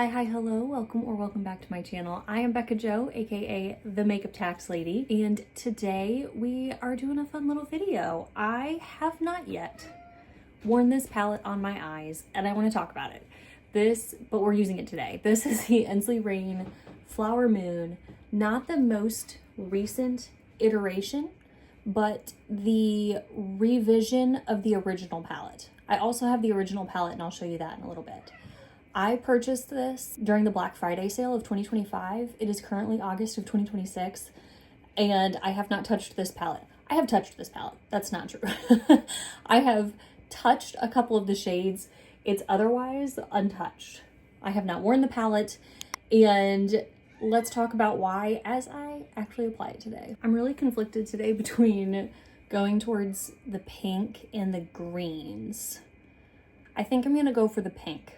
Hi, hello, welcome back to my channel. I am Bekah Jo, aka the Makeup Tax Lady, and today we are doing a fun little video. I have not yet worn this palette on my eyes, and I want to talk about it. But we're using it today. This is the Ensley Reign Flower Moon, not the most recent iteration, but the revision of the original palette. I also have the original palette, and I'll show you that in a little bit. I purchased this during the Black Friday sale of 2025. It is currently August of 2026, and I have not touched this palette. I have touched this palette. That's not true. I have touched a couple of the shades. It's otherwise untouched. I have not worn the palette, and let's talk about why as I actually apply it today. I'm really conflicted today between going towards the pink and the greens. I think I'm gonna go for the pink.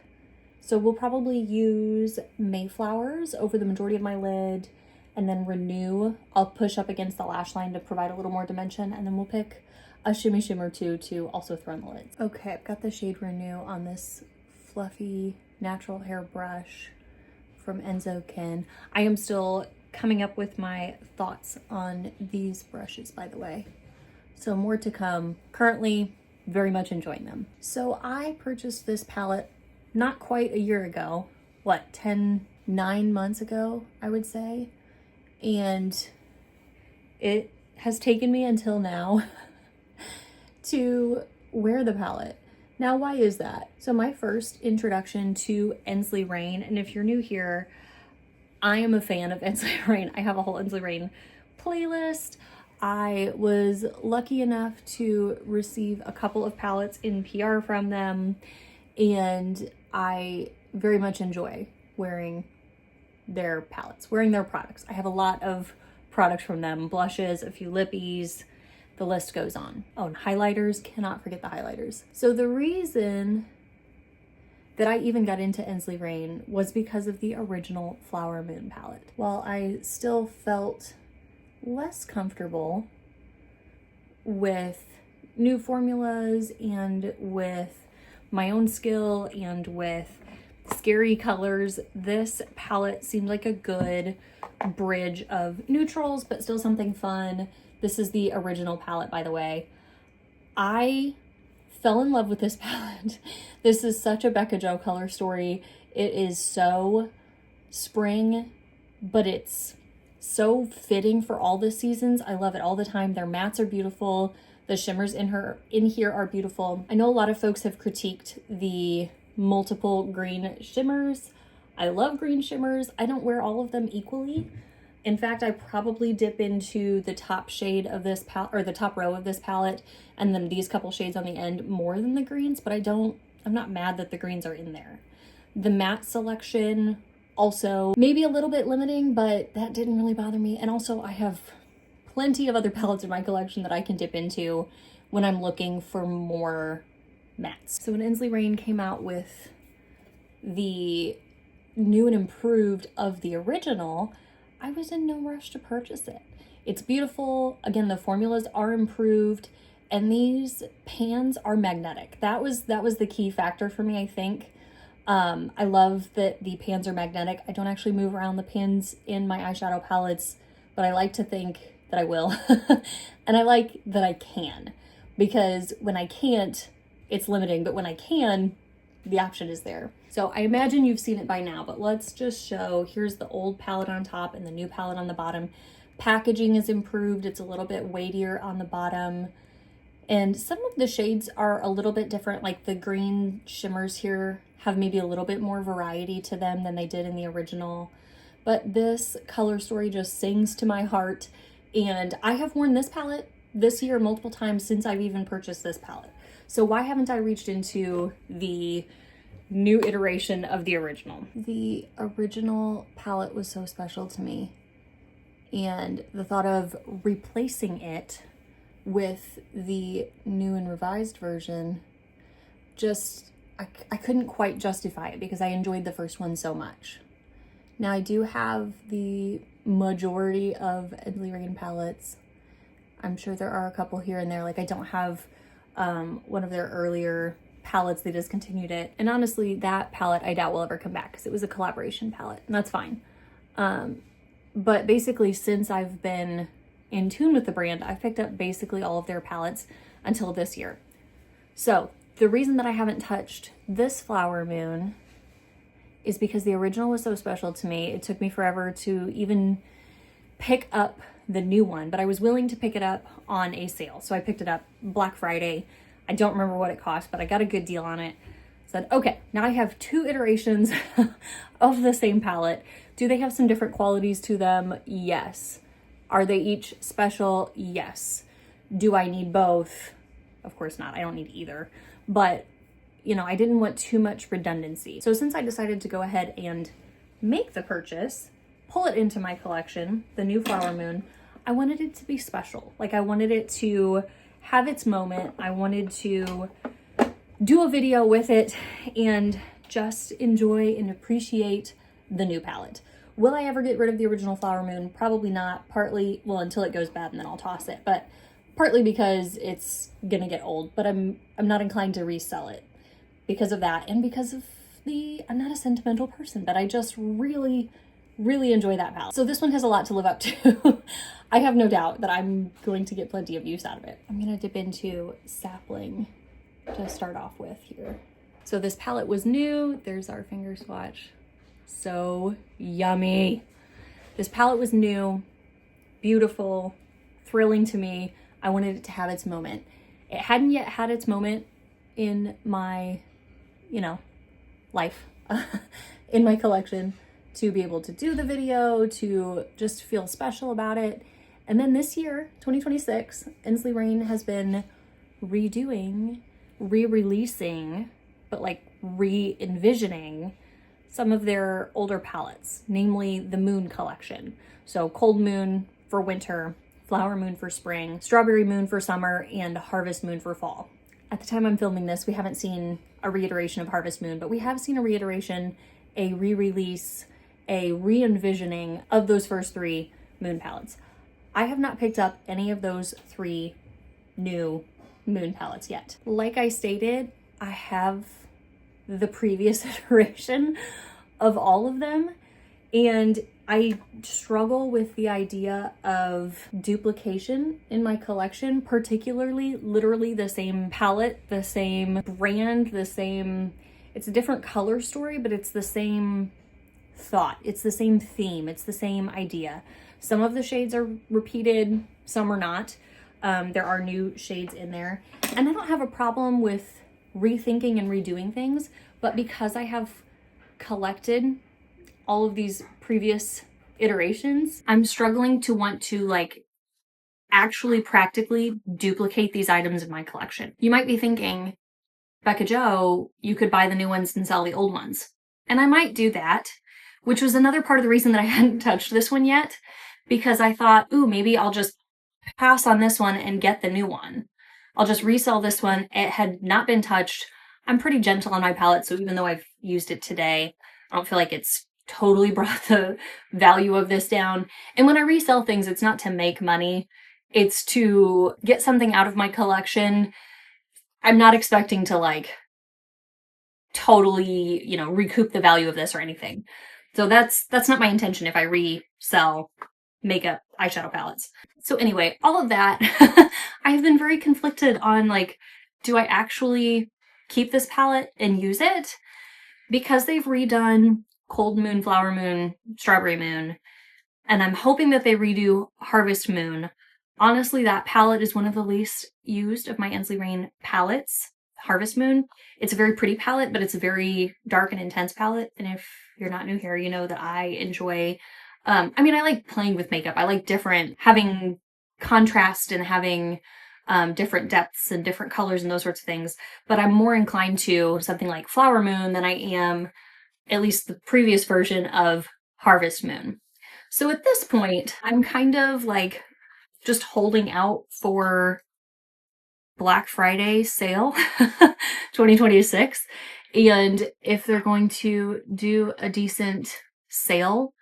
So we'll probably use Mayflowers over the majority of my lid, and then Renew I'll push up against the lash line to provide a little more dimension, and then we'll pick a Shimmy Shimmer 2 to also throw in the lids. Okay, I've got the shade Renew on this fluffy natural hair brush from Enzo Ken. I am still coming up with my thoughts on these brushes, by the way. So more to come. Currently, very much enjoying them. So I purchased this palette not quite a year ago, 9 months ago, I would say. And it has taken me until now to wear the palette. Now, why is that? So my first introduction to Ensley Reign, and if you're new here, I am a fan of Ensley Reign. I have a whole Ensley Reign playlist. I was lucky enough to receive a couple of palettes in PR from them, and I very much enjoy wearing their palettes, wearing their products. I have a lot of products from them, blushes, a few lippies, the list goes on. Oh, and highlighters, cannot forget the highlighters. So the reason that I even got into Ensley Reign was because of the original Flower Moon palette. While I still felt less comfortable with new formulas and with my own skill and with scary colors, this palette seemed like a good bridge of neutrals, but still something fun. This is the original palette, by the way. I fell in love with this palette. This is such a Bekah Jo color story. It is so spring, but it's so fitting for all the seasons. I love it all the time. Their mattes are beautiful. The shimmers in here are beautiful. I know a lot of folks have critiqued the multiple green shimmers. I love green shimmers. I don't wear all of them equally. In fact, I probably dip into the top shade of this palette, or the top row of this palette, and then these couple shades on the end more than the greens, but I'm not mad that the greens are in there. The matte selection also maybe a little bit limiting, but that didn't really bother me. And also I have plenty of other palettes in my collection that I can dip into when I'm looking for more mattes. So when Ensley Reign came out with the new and improved of the original, I was in no rush to purchase it. It's beautiful. Again, the formulas are improved, and these pans are magnetic. That was the key factor for me, I think. I love that the pans are magnetic. I don't actually move around the pans in my eyeshadow palettes, but I like to think that I will. And I like that I can, because when I can't, it's limiting, but when I can, the option is there. So I imagine you've seen it by now, but let's just show. Here's the old palette on top and the new palette on the bottom. Packaging is improved. It's a little bit weightier on the bottom. And some of the shades are a little bit different. Like the green shimmers here have maybe a little bit more variety to them than they did in the original. But this color story just sings to my heart. And I have worn this palette this year multiple times since I've even purchased this palette. So why haven't I reached into the new iteration of the original? The original palette was so special to me. And the thought of replacing it with the new and revised version, just, I couldn't quite justify it because I enjoyed the first one so much. Now I do have the majority of Ensley Reign palettes. I'm sure there are a couple here and there. Like I don't have one of their earlier palettes, they discontinued it. And honestly, that palette I doubt will ever come back because it was a collaboration palette, and that's fine. But basically, since I've been in tune with the brand, I've picked up basically all of their palettes until this year. So the reason that I haven't touched this Flower Moon is because the original was so special to me. It took me forever to even pick up the new one, but I was willing to pick it up on a sale. So I picked it up Black Friday. I don't remember what it cost, but I got a good deal on it. Said, okay, now I have 2 iterations of the same palette. Do they have some different qualities to them? Yes. Are they each special? Yes. Do I need both? Of course not. I don't need either. But, you know, I didn't want too much redundancy. So since I decided to go ahead and make the purchase, pull it into my collection, the new Flower Moon, I wanted it to be special. Like, I wanted it to have its moment. I wanted to do a video with it and just enjoy and appreciate the new palette. Will I ever get rid of the original Flower Moon? Probably not. Partly, well, until it goes bad and then I'll toss it, but partly because it's gonna get old, but I'm not inclined to resell it because of that, and because of I'm not a sentimental person, but I just really enjoy that palette. So this one has a lot to live up to. I have no doubt that I'm going to get plenty of use out of it. I'm gonna dip into Sapling to start off with here. So this palette was new. There's our finger swatch. So yummy. This palette was new, beautiful, thrilling to me. I wanted it to have its moment. It hadn't yet had its moment in my, you know, life, in my collection, to be able to do the video, to just feel special about it. And then this year, 2026, Ensley Reign has been redoing, re-releasing, but like re-envisioning some of their older palettes, namely the Moon collection. So Cold Moon for winter, Flower Moon for spring, Strawberry Moon for summer, and Harvest Moon for fall. At the time I'm filming this, we haven't seen a reiteration of Harvest Moon, but we have seen a reiteration, a re-release, a re-envisioning of those first 3 Moon palettes. I have not picked up any of those 3 new Moon palettes yet. Like I stated, I have the previous iteration of all of them, and I struggle with the idea of duplication in my collection, particularly literally the same palette, the same brand, it's a different color story, but it's the same thought, it's the same theme, it's the same idea. Some of the shades are repeated, some are not. There are new shades in there, and I don't have a problem with rethinking and redoing things, but because I have collected all of these previous iterations, I'm struggling to want to like actually practically duplicate these items in my collection. You might be thinking, Bekah Jo, you could buy the new ones and sell the old ones. And I might do that, which was another part of the reason that I hadn't touched this one yet, because I thought, ooh, maybe I'll just pass on this one and get the new one. I'll just resell this one. It had not been touched. I'm pretty gentle on my palette, so even though I've used it today, I don't feel like it's totally brought the value of this down. And when I resell things, it's not to make money. It's to get something out of my collection. I'm not expecting to like totally, you know, recoup the value of this or anything. So that's not my intention if I resell makeup eyeshadow palettes. So anyway, all of that, I have been very conflicted on like, do I actually keep this palette and use it? Because they've redone Cold Moon, Flower Moon, Strawberry Moon, and I'm hoping that they redo Harvest Moon. Honestly, that palette is one of the least used of my Ensley Reign palettes, Harvest Moon. It's a very pretty palette, but it's a very dark and intense palette. And if you're not new here, you know that I enjoy, I like playing with makeup. I like having contrast and having different depths and different colors and those sorts of things. But I'm more inclined to something like Flower Moon than I am, at least the previous version of Harvest Moon. So at this point, I'm kind of like just holding out for Black Friday sale 2026. And if they're going to do a decent sale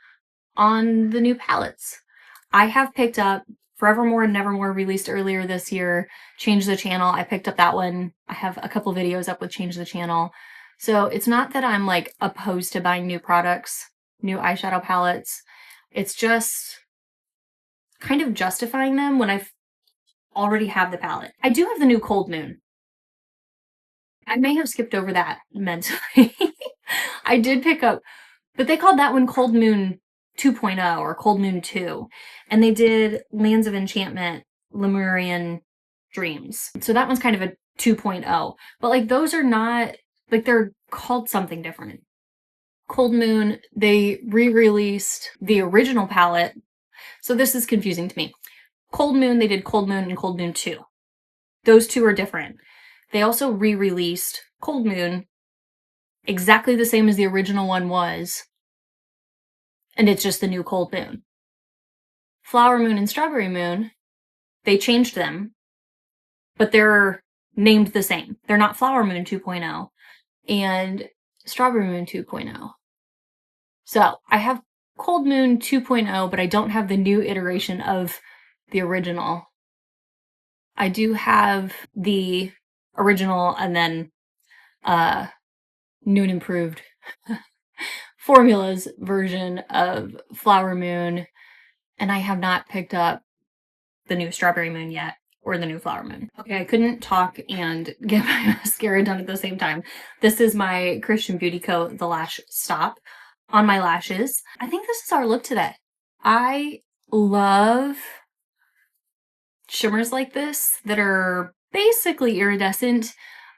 on the new palettes. I have picked up Forevermore and Nevermore released earlier this year. Change the Channel, I picked up that one. I have a couple videos up with Change the Channel. So it's not that I'm like opposed to buying new products, new eyeshadow palettes. It's just kind of justifying them when I already have the palette. I do have the new Cold Moon. I may have skipped over that mentally. I did pick up, but they called that one Cold Moon 2.0 or Cold Moon 2. And they did Lands of Enchantment, Lemurian Dreams. So that one's kind of a 2.0. But like those are not, like they're called something different. Cold Moon, they re-released the original palette. So this is confusing to me. Cold Moon, they did Cold Moon and Cold Moon 2. Those two are different. They also re-released Cold Moon, exactly the same as the original one was, and it's just the new Cold Moon. Flower Moon and Strawberry Moon, they changed them, but they're named the same. They're not Flower Moon 2.0 and Strawberry Moon 2.0. So I have Cold Moon 2.0, but I don't have the new iteration of the original. I do have the original and then new and improved formulas version of Flower Moon, and I have not picked up the new Strawberry Moon yet, or the new Flower Moon. Okay, I couldn't talk and get my mascara done at the same time. This is my Christian Beauty Co. The Lash Stop on my lashes. I think this is our look today. I love shimmers like this that are basically iridescent,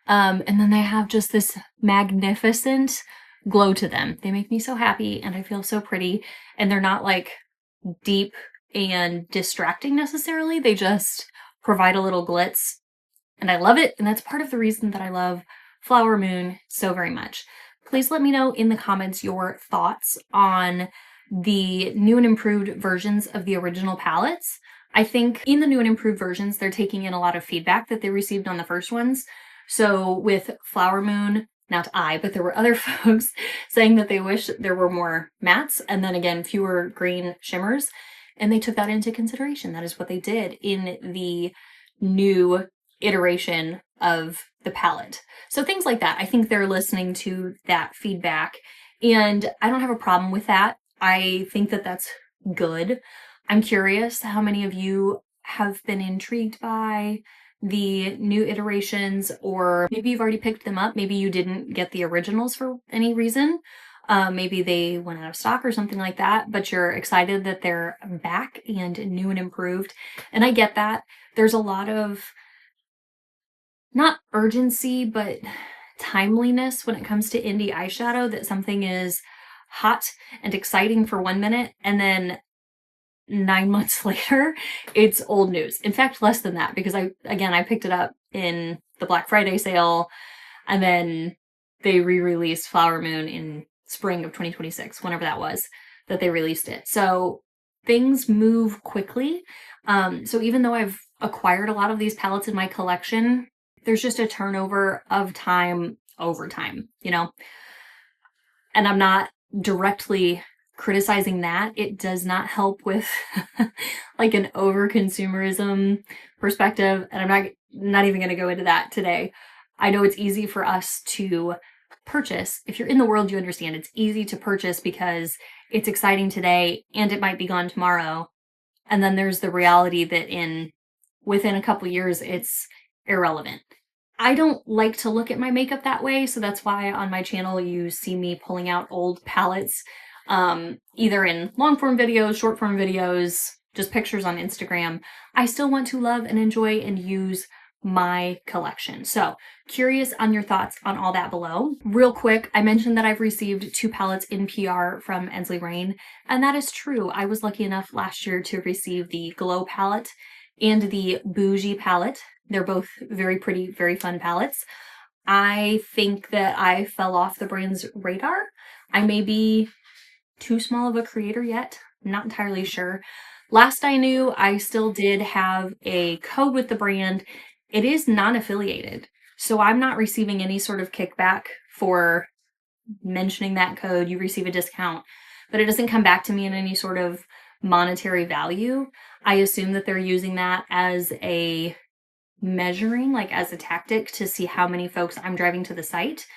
and then they have just this magnificent glow to them. They make me so happy and I feel so pretty, and they're not like deep and distracting necessarily. They just provide a little glitz and I love it, and that's part of the reason that I love Flower Moon so very much. Please let me know in the comments your thoughts on the new and improved versions of the original palettes. I think in the new and improved versions, they're taking in a lot of feedback that they received on the first ones. So with Flower Moon, not I, but there were other folks saying that they wish there were more mattes and then again, fewer green shimmers. And they took that into consideration. That is what they did in the new iteration of the palette. So things like that, I think they're listening to that feedback, and I don't have a problem with that. I think that that's good. I'm curious how many of you have been intrigued by the new iterations, or maybe you've already picked them up. Maybe you didn't get the originals for any reason. Maybe they went out of stock or something like that, but you're excited that they're back and new and improved. And I get that. There's a lot of, not urgency, but timeliness when it comes to indie eyeshadow, that something is hot and exciting for 1 minute and then 9 months later, it's old news. In fact, less than that, because I picked it up in the Black Friday sale, and then they re-released Flower Moon in spring of 2026, whenever that was, that they released it. So things move quickly. So even though I've acquired a lot of these palettes in my collection, there's just a turnover of time over time, you know? And I'm not directly criticizing that. It does not help with like an over consumerism perspective, and I'm not even going to go into that today. I know it's easy for us to purchase. If you're in the world, you understand it's easy to purchase because it's exciting today and it might be gone tomorrow. And then there's the reality that within a couple years, it's irrelevant. I don't like to look at my makeup that way, so that's why on my channel you see me pulling out old palettes, either in long form videos, short form videos, just pictures on Instagram. I still want to love and enjoy and use my collection. So curious on your thoughts on all that below. Real quick, I mentioned that I've received 2 palettes in PR from Ensley Reign, and that is true. I was lucky enough last year to receive the Glow palette and the Bougie palette. They're both very pretty, very fun palettes. I think that I fell off the brand's radar. I may be too small of a creator yet. I'm not entirely sure. Last I knew, I still did have a code with the brand. It is non-affiliated, so I'm not receiving any sort of kickback for mentioning that code. You receive a discount, but it doesn't come back to me in any sort of monetary value. I assume that they're using that as a measuring, like as a tactic to see how many folks I'm driving to the site.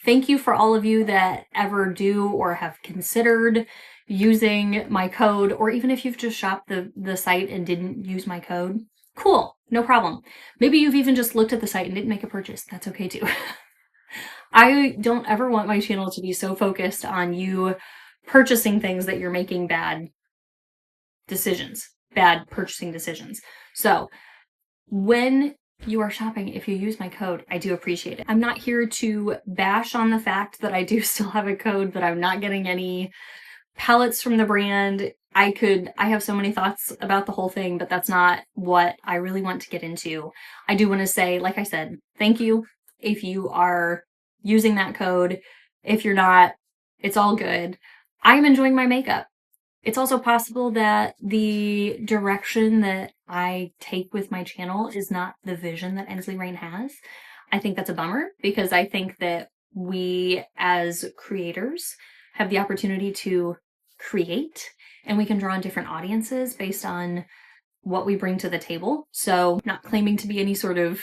Thank you for all of you that ever do or have considered using my code, or even if you've just shopped the site and didn't use my code. Cool, no problem. Maybe you've even just looked at the site and didn't make a purchase. That's okay too. I don't ever want my channel to be so focused on you purchasing things that you're making bad decisions, bad purchasing decisions. So when you are shopping, if you use my code, I do appreciate it. I'm not here to bash on the fact that I do still have a code, that I'm not getting any palettes from the brand. I have so many thoughts about the whole thing, but that's not what I really want to get into. I do want to say, like I said, thank you if you are using that code. If you're not, it's all good. I'm enjoying my makeup. It's also possible that the direction that I take with my channel is not the vision that Ensley Reign has. I think that's a bummer, because I think that we as creators have the opportunity to create, and we can draw on different audiences based on what we bring to the table. So, not claiming to be any sort of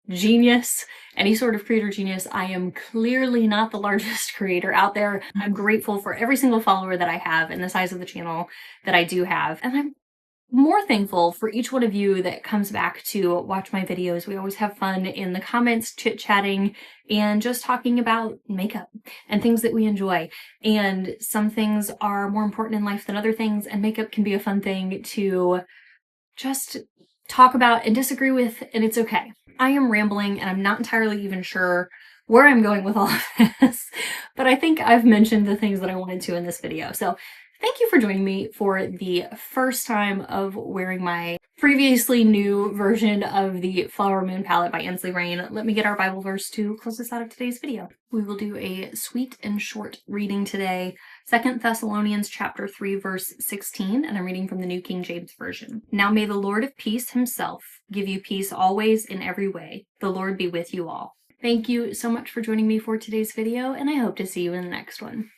genius, any sort of creator genius. I am clearly not the largest creator out there. I'm grateful for every single follower that I have and the size of the channel that I do have. And I'm more thankful for each one of you that comes back to watch my videos. We always have fun in the comments, chit-chatting, and just talking about makeup and things that we enjoy. And some things are more important in life than other things, and makeup can be a fun thing to just talk about and disagree with, and it's okay. I am rambling, and I'm not entirely even sure where I'm going with all of this, but I think I've mentioned the things that I wanted to in this video. So thank you for joining me for the first time of wearing my previously new version of the Flower Moon palette by Ensley Reign. Let me get our Bible verse to close us out of today's video. We will do a sweet and short reading today. 2 Thessalonians chapter 3, verse 16, and I'm reading from the New King James Version. Now may the Lord of peace himself give you peace always in every way. The Lord be with you all. Thank you so much for joining me for today's video, and I hope to see you in the next one.